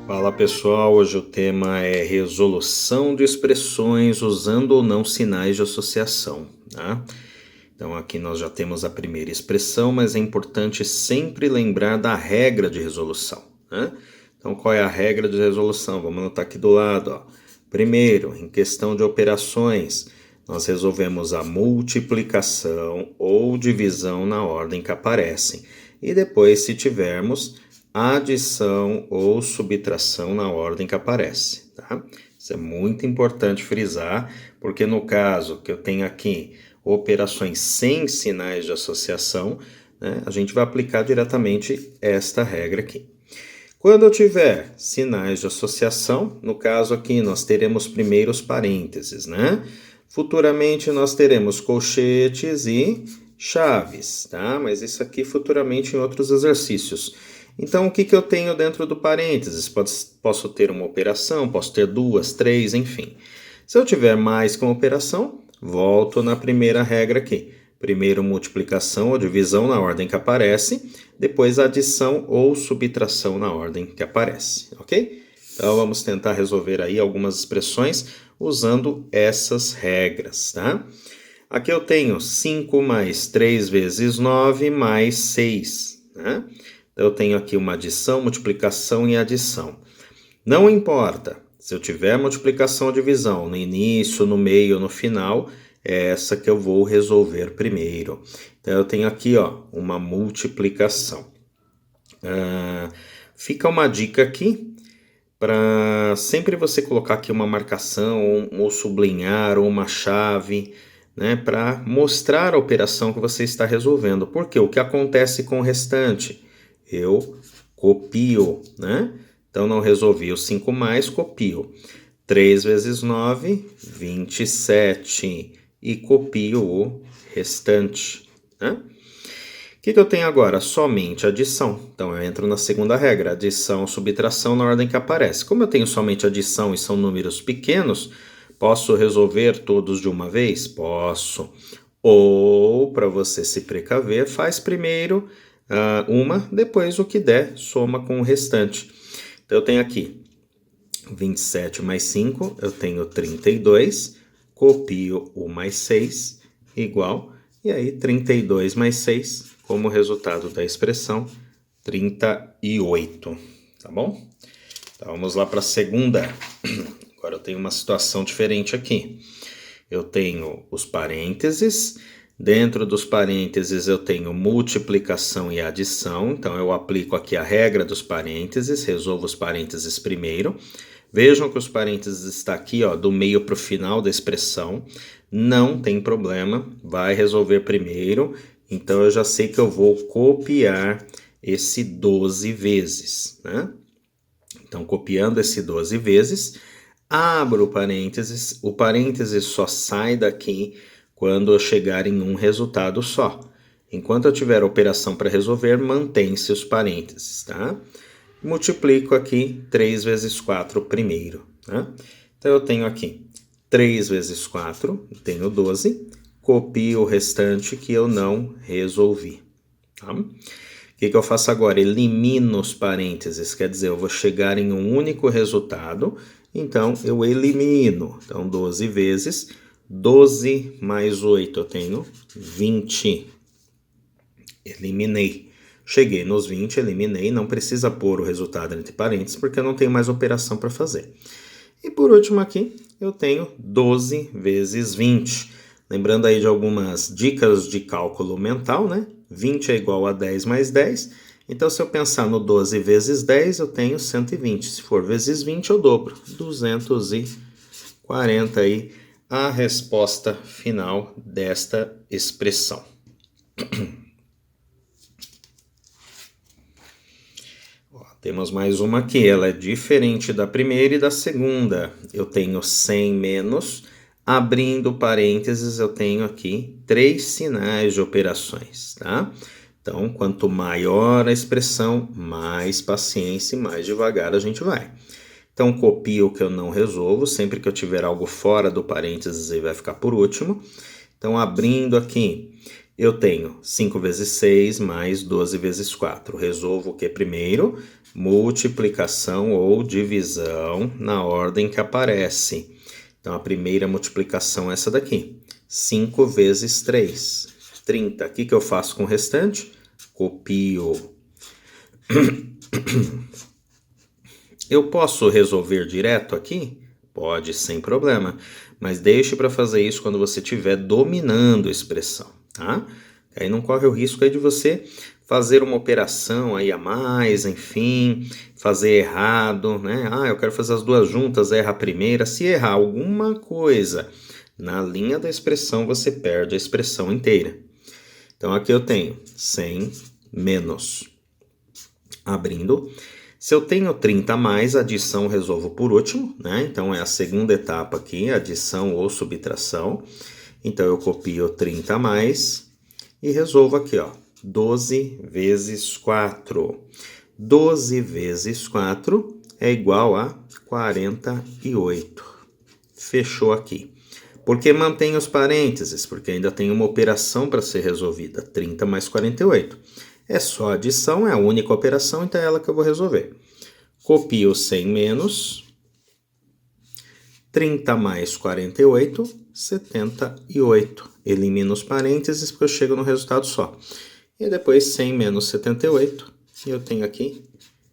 Fala pessoal, hoje o tema é resolução de expressões usando ou não sinais de associação, tá? Então aqui nós já temos a primeira expressão, mas é importante sempre lembrar da regra de resolução, né? Então qual é a regra de resolução? Vamos anotar aqui do lado, ó. Primeiro, em questão de operações, nós resolvemos a multiplicação ou divisão na ordem que aparecem. E depois, se tivermos adição ou subtração na ordem que aparece, tá? Isso é muito importante frisar, porque no caso que eu tenho aqui operações sem sinais de associação, né, a gente vai aplicar diretamente esta regra aqui. Quando eu tiver sinais de associação, no caso aqui nós teremos primeiro os parênteses, né? Futuramente nós teremos colchetes e chaves, tá? Mas isso aqui futuramente em outros exercícios. Então, o que eu tenho dentro do parênteses? Posso ter uma operação, posso ter duas, três, enfim. Se eu tiver mais que uma operação, volto na primeira regra aqui. Primeiro, multiplicação ou divisão na ordem que aparece, depois adição ou subtração na ordem que aparece, ok? Então, vamos tentar resolver aí algumas expressões usando essas regras, tá? Aqui eu tenho 5 mais 3 vezes 9 mais 6, né? Eu tenho aqui uma adição, multiplicação e adição. Não importa se eu tiver multiplicação ou divisão no início, no meio ou no final, é essa que eu vou resolver primeiro. Então, eu tenho aqui ó, uma multiplicação. Fica uma dica aqui para sempre você colocar aqui uma marcação ou sublinhar ou uma chave, né, para mostrar a operação que você está resolvendo. Porque o que acontece com o restante? Eu copio, né? Então, não resolvi o 5 mais, copio. 3 vezes 9, 27. E copio o restante, né? O que eu tenho agora? Somente adição. Então, eu entro na segunda regra, adição, subtração na ordem que aparece. Como eu tenho somente adição e são números pequenos, posso resolver todos de uma vez? Posso. Ou, para você se precaver, faz primeiro uma, depois o que der, soma com o restante. Então, eu tenho aqui 27 mais 5, eu tenho 32, copio o mais 6, igual, e aí 32 mais 6, como resultado da expressão, 38, tá bom? Então, vamos lá para a segunda. Agora eu tenho uma situação diferente aqui. Eu tenho os parênteses. Dentro dos parênteses eu tenho multiplicação e adição, então eu aplico aqui a regra dos parênteses, resolvo os parênteses primeiro. Vejam que os parênteses está aqui ó, do meio para o final da expressão, não tem problema, vai resolver primeiro, então eu já sei que eu vou copiar esse 12 vezes, né? Então copiando esse 12 vezes, abro o parênteses só sai daqui quando eu chegar em um resultado só. Enquanto eu tiver a operação para resolver, mantém-se os parênteses, tá? Multiplico aqui 3 vezes 4 primeiro, tá? Então, eu tenho aqui 3 vezes 4, tenho 12, copio o restante que eu não resolvi, tá? O que eu faço agora? Elimino os parênteses, quer dizer, eu vou chegar em um único resultado, então eu elimino. Então, 12 vezes 12 mais 8, eu tenho 20. Eliminei. Cheguei nos 20, eliminei. Não precisa pôr o resultado entre parênteses, porque eu não tenho mais operação para fazer. E por último aqui, eu tenho 12 vezes 20. Lembrando aí de algumas dicas de cálculo mental, né? 20 é igual a 10 mais 10. Então, se eu pensar no 12 vezes 10, eu tenho 120. Se for vezes 20, eu dobro. 240 aí a resposta final desta expressão. Temos mais uma aqui, ela é diferente da primeira e da segunda. Eu tenho 100 menos, abrindo parênteses, eu tenho aqui 3 sinais de operações, tá? Então, quanto maior a expressão, mais paciência e mais devagar a gente vai. Então, copio o que eu não resolvo, sempre que eu tiver algo fora do parênteses, ele vai ficar por último. Então, abrindo aqui, eu tenho 5 vezes 6 mais 12 vezes 4. Resolvo o que primeiro? Multiplicação ou divisão na ordem que aparece. Então, a primeira multiplicação é essa daqui. 5 vezes 3, 30. O que eu faço com o restante? Copio. Eu posso resolver direto aqui? Pode, sem problema. Mas deixe para fazer isso quando você estiver dominando a expressão, tá? Aí não corre o risco aí de você fazer uma operação aí a mais, enfim, fazer errado, né? Ah, eu quero fazer as duas juntas, erra a primeira. Se errar alguma coisa na linha da expressão, você perde a expressão inteira. Então, aqui eu tenho 100 menos, abrindo. Se eu tenho 30 a mais, adição eu resolvo por último, né? Então, é a segunda etapa aqui, adição ou subtração. Então, eu copio 30 a mais e resolvo aqui, ó, 12 vezes 4. 12 vezes 4 é igual a 48. Fechou aqui. Por que mantém os parênteses? Porque ainda tem uma operação para ser resolvida, 30 mais 48. É só adição, é a única operação, então é ela que eu vou resolver. Copio 100 menos, 30 mais 48, 78. Elimino os parênteses porque eu chego no resultado só. E depois 100 menos 78, e eu tenho aqui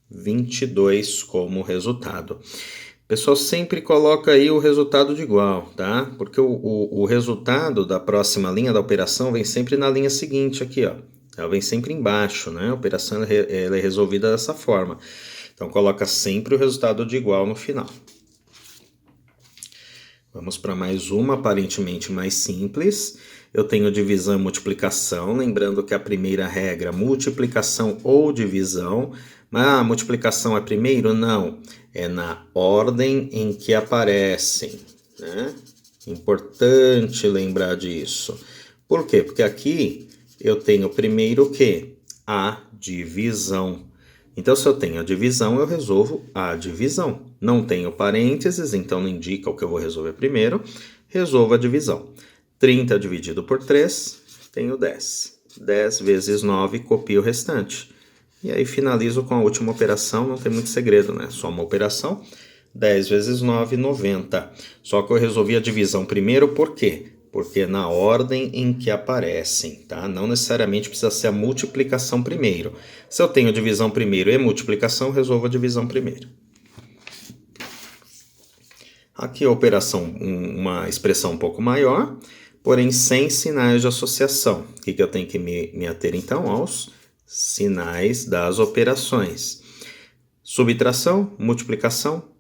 22 como resultado. O pessoal sempre coloca aí o resultado de igual, tá? Porque o resultado da próxima linha da operação vem sempre na linha seguinte aqui, ó. Ela vem sempre embaixo, né? A operação ela é resolvida dessa forma. Então, coloca sempre o resultado de igual no final. Vamos para mais uma, aparentemente mais simples. Eu tenho divisão e multiplicação, lembrando que a primeira regra, multiplicação ou divisão. Mas a multiplicação é primeiro? Não, é na ordem em que aparecem, né? Importante lembrar disso. Por quê? Porque aqui eu tenho primeiro o quê? A divisão. Então, se eu tenho a divisão, eu resolvo a divisão. Não tenho parênteses, então não indica o que eu vou resolver primeiro. Resolvo a divisão. 30 dividido por 3, tenho 10. 10 vezes 9, copio o restante. E aí finalizo com a última operação, não tem muito segredo, né? Só uma operação. 10 vezes 9, 90. Só que eu resolvi a divisão primeiro, por quê? Porque é na ordem em que aparecem, tá? Não necessariamente precisa ser a multiplicação primeiro. Se eu tenho divisão primeiro e multiplicação, resolvo a divisão primeiro. Aqui a operação, uma expressão um pouco maior, porém sem sinais de associação. O que eu tenho que me ater então? Aos sinais das operações. Subtração, multiplicação,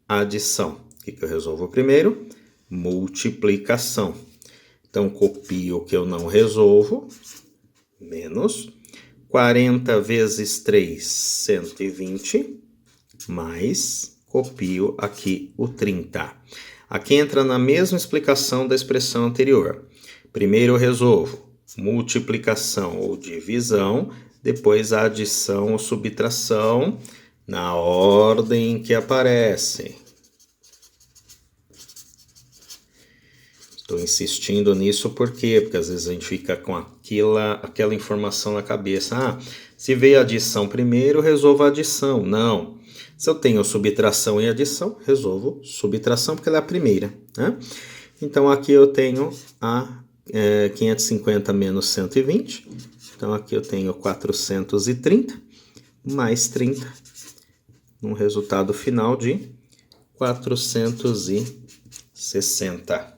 adição. O que eu resolvo primeiro? Multiplicação. Então, copio o que eu não resolvo, menos 40 vezes 3, 120, mais, copio aqui o 30. Aqui entra na mesma explicação da expressão anterior. Primeiro eu resolvo multiplicação ou divisão, depois a adição ou subtração, na ordem que aparece. Estou insistindo nisso por quê? Porque às vezes a gente fica com aquela informação na cabeça. Ah, se veio a adição primeiro, resolvo a adição. Não. Se eu tenho subtração e adição, resolvo subtração porque ela é a primeira, né? Então aqui eu tenho a 550 menos 120. Então aqui eu tenho 430 mais 30. Um resultado final de 460.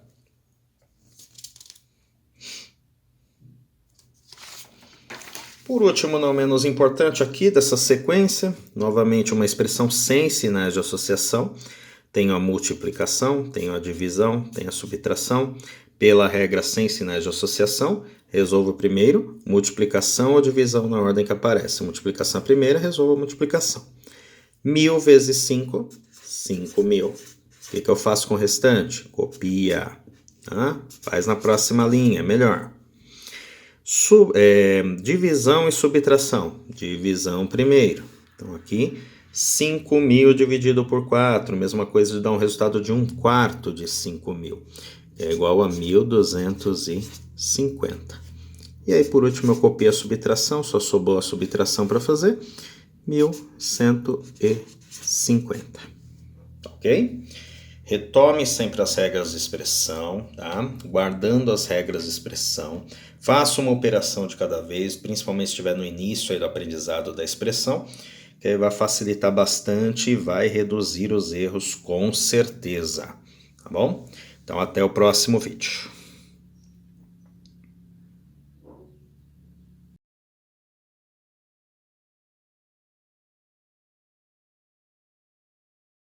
Por último, não menos importante aqui dessa sequência, novamente uma expressão sem sinais de associação. Tenho a multiplicação, tenho a divisão, tenho a subtração. Pela regra sem sinais de associação, resolvo primeiro multiplicação ou divisão na ordem que aparece. Multiplicação primeira, resolvo a multiplicação. 1.000 vezes 5, 5.000. O que eu faço com o restante? Copia. Faz na próxima linha, melhor. Divisão e subtração. Divisão primeiro. Então aqui, 5.000 dividido por 4. Mesma coisa de dar um resultado de 1/4 de 5.000. É igual a 1.250. E aí, por último, eu copio a subtração. Só sobrou a subtração para fazer. 1.150. Ok? Retome sempre as regras de expressão, tá? Guardando as regras de expressão. Faça uma operação de cada vez, principalmente se estiver no início aí do aprendizado da expressão, que aí vai facilitar bastante e vai reduzir os erros com certeza, tá bom? Então até o próximo vídeo.